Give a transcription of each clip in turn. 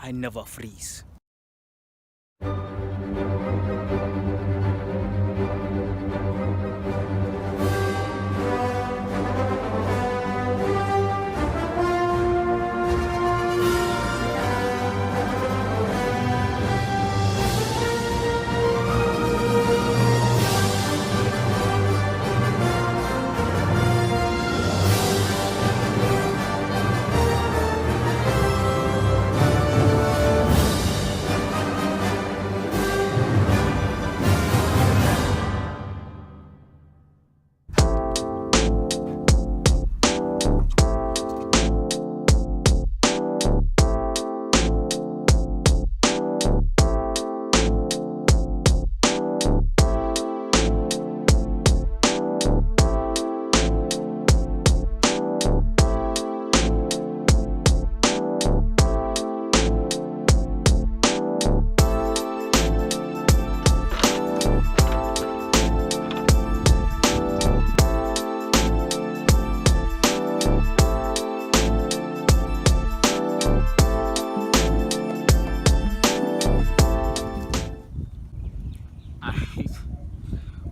I never freeze.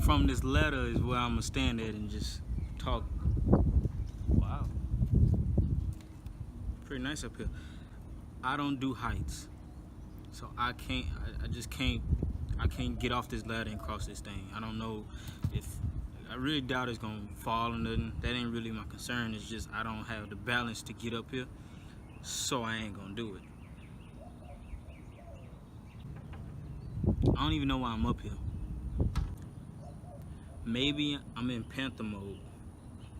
From this letter is where I'm gonna stand at and just talk. Wow, pretty nice up here. I don't do heights, so I just can't get off this ladder and cross this thing. I don't know if, I really doubt it's gonna fall or nothing. That ain't really my concern. It's just I don't have the balance to get up here, so I ain't gonna do it. I don't even know why I'm up here. Maybe I'm in Panther mode.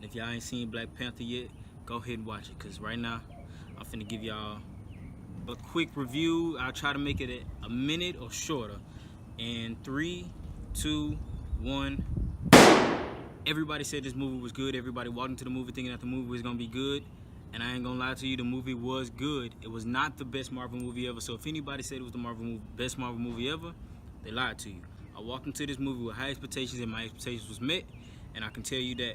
If y'all ain't seen Black Panther yet, go ahead and watch it, because right now I'm finna give y'all a quick review. I'll try to make it a minute or shorter. And 3, 2, 1. Everybody said this movie was good. Everybody walked into the movie thinking that the movie was gonna be good. And I ain't gonna lie to you, the movie was good. It was not the best Marvel movie ever. So if anybody said it was the best Marvel movie ever, they lied to you. I walked into this movie with high expectations, and my expectations was met. And I can tell you that,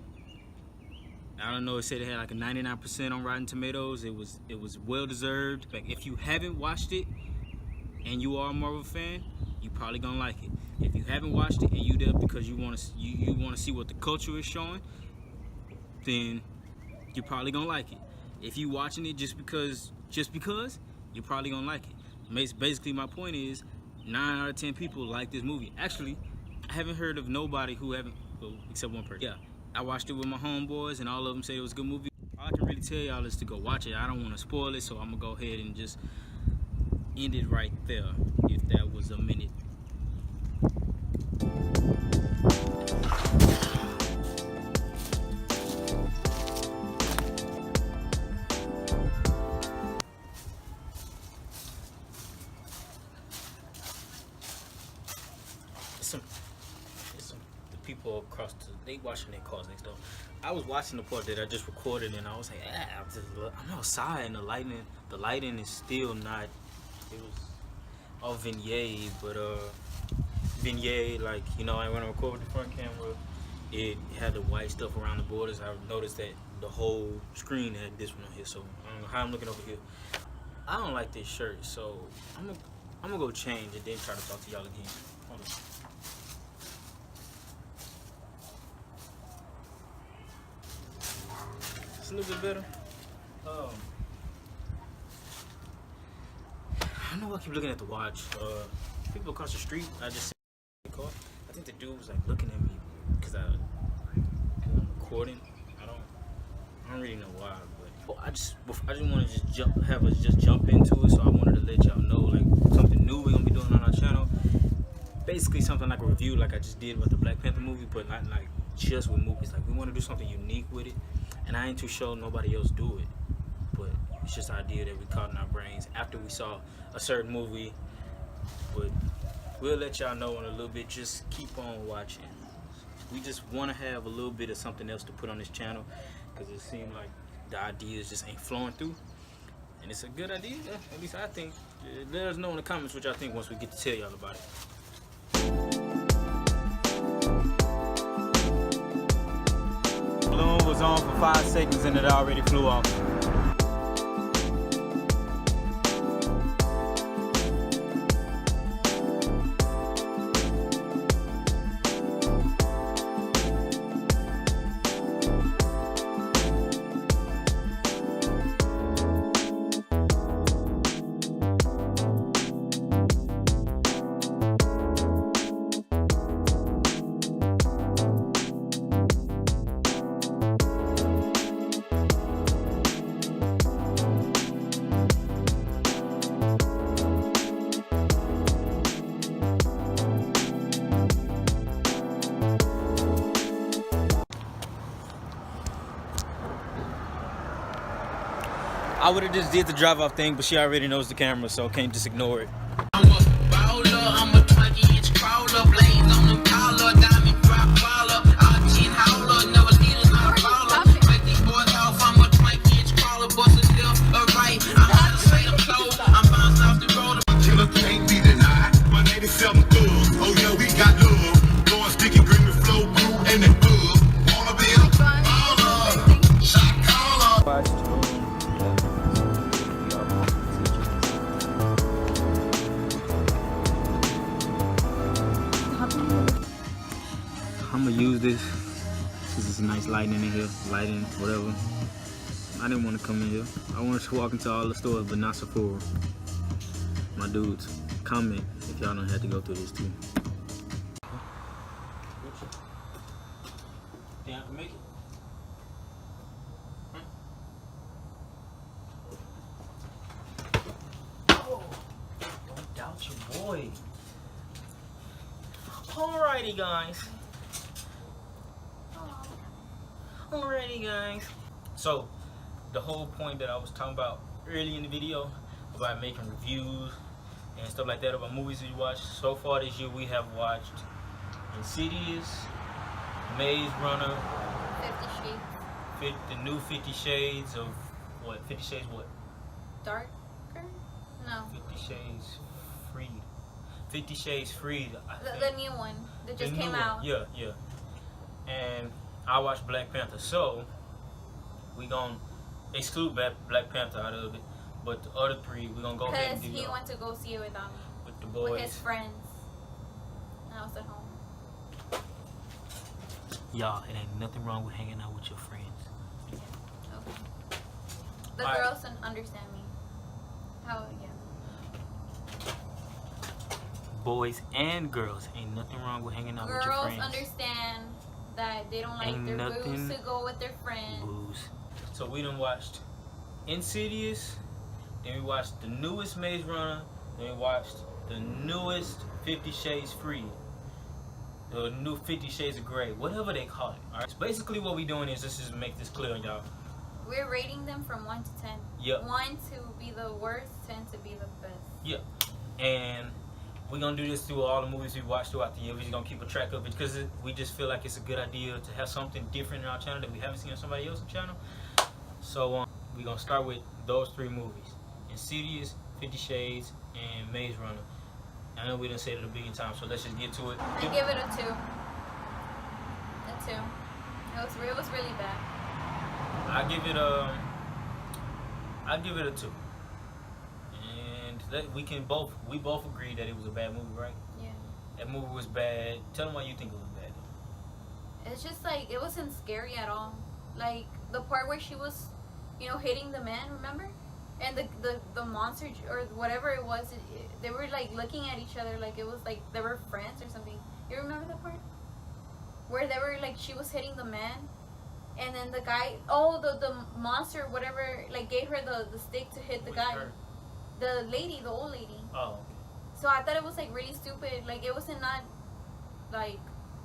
I don't know, it said it had like a 99% on Rotten Tomatoes. It was well deserved. Like, if you haven't watched it and you are a Marvel fan, you probably gonna like it. If you haven't watched it and you there because you wanna see what the culture is showing, then you're probably gonna like it. If you watching it just because, you're probably gonna like it. Basically, my point is, 9 out of 10 people like this movie. Actually, I haven't heard of nobody who haven't, well, except one person. Yeah, I watched it with my homeboys, and all of them said it was a good movie. All I can really tell y'all is to go watch it. I don't want to spoil it, so I'm gonna go ahead and just end it right there, if that was a minute. The people across they washing their cars next door. I was watching the part that I just recorded, and I was like, I'm outside, and the lighting is still not. It was all vignette, but vignette, like, you know, when I record with the front camera, it had the white stuff around the borders. I noticed that the whole screen had this one on here, so I don't know how I'm looking over here. I don't like this shirt, so I'm gonna go change and then try to talk to y'all again. Hold on. It's a little bit better. I know I keep looking at the watch. People across the street, I just see the car. I think the dude was like looking at me because I'm recording. I don't really know why, but I just want to just jump into it. So I wanted to let y'all know, like, something new we're gonna be doing on our channel. Basically something like a review, like I just did with the Black Panther movie, but not like just with movies. Like, we want to do something unique with it, and I ain't too sure nobody else do it. But it's just an idea that we caught in our brains after we saw a certain movie. But we'll let y'all know in a little bit. Just keep on watching. We just want to have a little bit of something else to put on this channel, because it seemed like the ideas just ain't flowing through. And it's a good idea, at least I think. Let us know in the comments what y'all think once we get to tell y'all about it. Balloon was on for 5 seconds and it already flew off. I would have just did the drive off thing, but she already knows the camera, so can't just ignore it. I'm a baller, I'm a 20-inch crawler, blades on them collar, diamond drop baller, all-chin howler, never leave us on a baller. Break these boys off, I'm a 20-inch crawler, bust a left or right. I'm out of sight, I'm close, I'm bouncing off the road. Killer can't be denied. My 87 thugs, oh yeah, we got love. Blowing sticky green with flow, blue, and that buzz. Wanna be a baller, shot caller. I'm gonna use this because it's a nice lighting in here, lighting, whatever. I didn't want to come in here. I wanted to walk into all the stores, but not Sephora. My dudes, comment if y'all don't have to go through this too. Think I can make it? Oh, don't doubt your boy. Alrighty, guys. Alrighty, guys. So, the whole point that I was talking about early in the video about making reviews and stuff like that about movies we watched. So far this year, we have watched Insidious, Maze Runner, 50 Shades. The new 50 Shades of what? 50 Shades what? Darker? No. 50 Shades Freed. 50 Shades Freed. The new one that just came out. Yeah, yeah. And I watched Black Panther, so we gonna exclude Black Panther out of it, but the other three we gonna go ahead and do. Because he went to go see it with the boys, with his friends. And I was at home. Y'all, it ain't nothing wrong with hanging out with your friends. Okay. The All girls don't understand me. How? Yeah. Boys and girls, ain't nothing wrong with hanging out with your friends. Girls understand that they don't like Ain't their nothing booze to go with their friends. Booze. So we done watched Insidious, then we watched the newest Maze Runner, then we watched the newest 50 Shades Freed. The new 50 Shades of Grey, whatever they call it. Alright. So basically what we doing is, let's just make this clear, y'all. We're rating them from 1 to 10. Yep. 1 to be the worst, 10 to be the best. Yep. And we're gonna do this through all the movies we watched throughout the year. We're just gonna keep a track of it because we just feel like it's a good idea to have something different in our channel that we haven't seen on somebody else's channel. So we're gonna start with those three movies: Insidious, 50 Shades, and Maze Runner. I know we didn't say it a billion times, so let's just get to it. I give it a 2. A 2. It was really bad. I give it a 2. And we both agree that it was a bad movie, right? Yeah. That movie was bad. Tell them why you think it was bad, though. It's just like, it wasn't scary at all. Like the part where she was, hitting the man, remember? And the monster or whatever it was, they were like looking at each other like it was like they were friends or something. You remember that part? Where they were like, she was hitting the man, and then the guy, the monster, whatever, like gave her the stick to hit the guy. Her? The old lady. Oh. So I thought it was like really stupid. Like it wasn't not like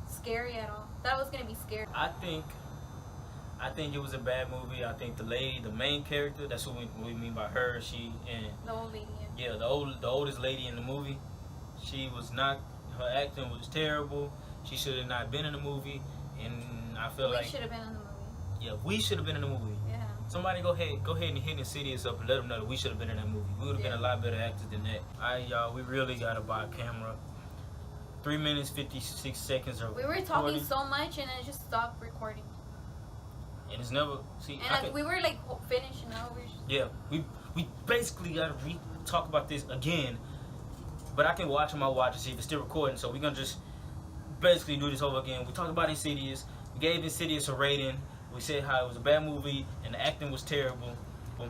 scary at all. Thought it was gonna be scary. I think it was a bad movie. I think the lady, the main character, that's what we mean by her, she and The old lady. yeah, the oldest lady in the movie. She was not, her acting was terrible. She should have not been in the movie, and I feel like we should have been in the movie. Yeah, we should have been in the movie. Yeah. Somebody go ahead and hit Insidious up and let them know that we should have been in that movie. We would have been a lot better actors than that. Alright, y'all, we really gotta buy a camera. 3 minutes 56 seconds of We were talking so much and it just stopped recording. And it's never we were like finished, Yeah, we basically gotta talk about this again. But I can watch on my watch and see if it's still recording. So we're gonna just basically do this over again. We talked about Insidious. We gave Insidious a rating. We said how it was a bad movie and the acting was terrible. The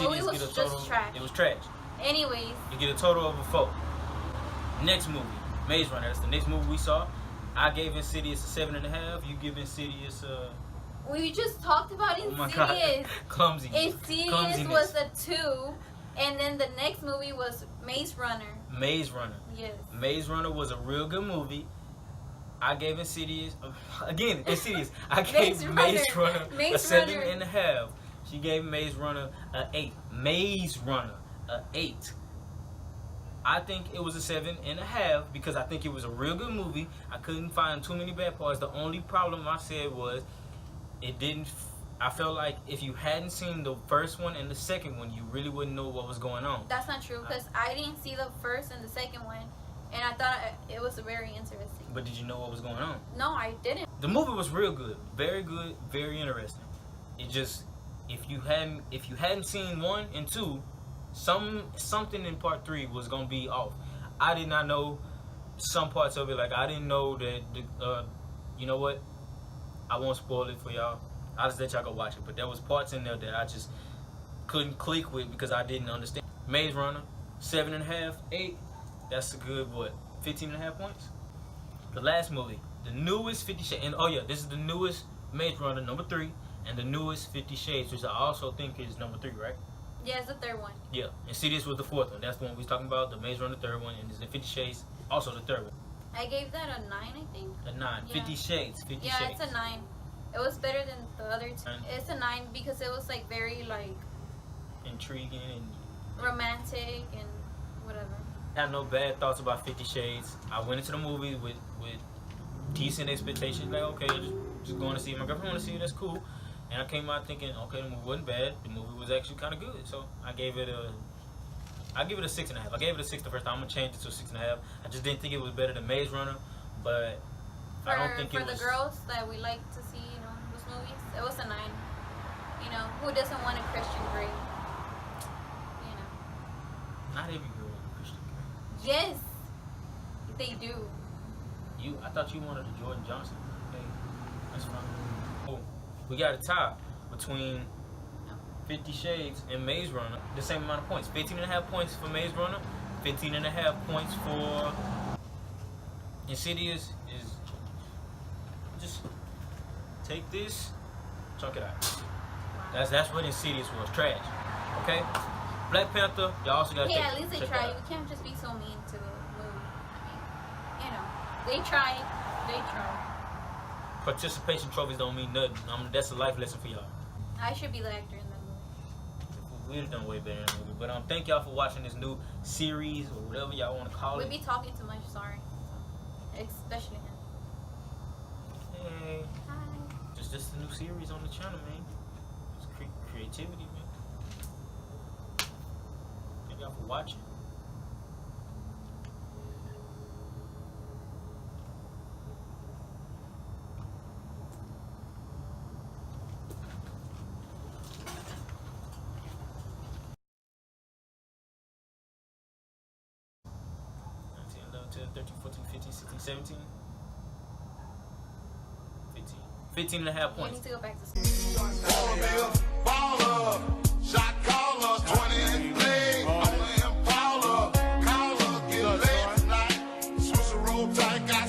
movie was just trash. It was trash. Anyways, you get a total of a 4. Next movie, Maze Runner. That's the next movie we saw. I gave Insidious a 7.5. You give Insidious a... We just talked about Insidious. Oh my God. Clumsiness. Insidious was a 2. And then the next movie was Maze Runner. Maze Runner. Yes. Maze Runner was a real good movie. I gave Insidious, again, Insidious. I gave Maze Runner a 7.5. She gave Maze Runner a 8. Maze Runner a 8. I think it was a 7.5 because I think it was a real good movie. I couldn't find too many bad parts. The only problem I said was it didn't. I felt like if you hadn't seen the first one and the second one, you really wouldn't know what was going on. That's not true because I didn't see the first and the second one, and I thought it was very interesting. But did you know what was going on? No, I didn't. The movie was real good, very interesting. It just if you hadn't seen 1 and 2, something in part 3 was gonna be off. I did not know some parts of it. Like I didn't know that. You know what? I won't spoil it for y'all. I'll just let y'all go watch it. But there was parts in there that I just couldn't click with because I didn't understand. Maze Runner, 7.5, 8. That's a good 15.5 points. The last movie, the newest 50 Shades, and oh yeah, this is the newest Maze Runner, number 3, and the newest 50 Shades, which I also think is number 3, right? Yeah, it's the third one. Yeah, and see, this was the 4th one. That's the one we was talking about, the Maze Runner, the 3rd one, and this is the 50 Shades, also the 3rd one. I gave that a 9, I think. A 9. Yeah. 50 Shades. 50 Yeah, Shades. it's a 9. It was better than the other 2. 9. It's a 9 because it was like very like Intriguing and romantic and whatever. I have no bad thoughts about 50 Shades. I went into the movie with decent expectations. Like, okay, just going to see it. My girlfriend want to see it. That's cool. And I came out thinking, okay, the movie wasn't bad. The movie was actually kind of good. So I give it a 6.5. I gave it a 6 the first time. I'm gonna change it to a 6.5. I just didn't think it was better than Maze Runner, but I don't think it was. For the girls that we like to see, those movies, it was a 9. Who doesn't want a Christian Grey? Not every girl is a Christian Grey. Yes, they do. I thought you wanted a Jordan Johnson. Okay, that's fine. Oh, we got a tie between 50 Shades and Maze Runner. The same amount of points. 15.5 points for Maze Runner. 15.5 points for Insidious. Is just take this, chunk it out. That's what Insidious was. Trash. Okay. Black Panther. Y'all also got. Hey, at least they tried. You can't just be so mean to the movie. They tried. Participation trophies don't mean nothing. That's a life lesson for y'all. I should be the actor in that movie. We'd have done way better in the movie. But thank y'all for watching this new series or whatever y'all want to call it. We be talking too much. Sorry, especially him. Hey, Hi. just a new series on the channel, man. Just creativity, man. Thank y'all for watching. 13, 14, 15, 16, 17, 15. 15.5 points. You need to go back to school. Baller, shot caller, 20 and play on the Impala. Caller, get laid tonight. Swiss roll tight, got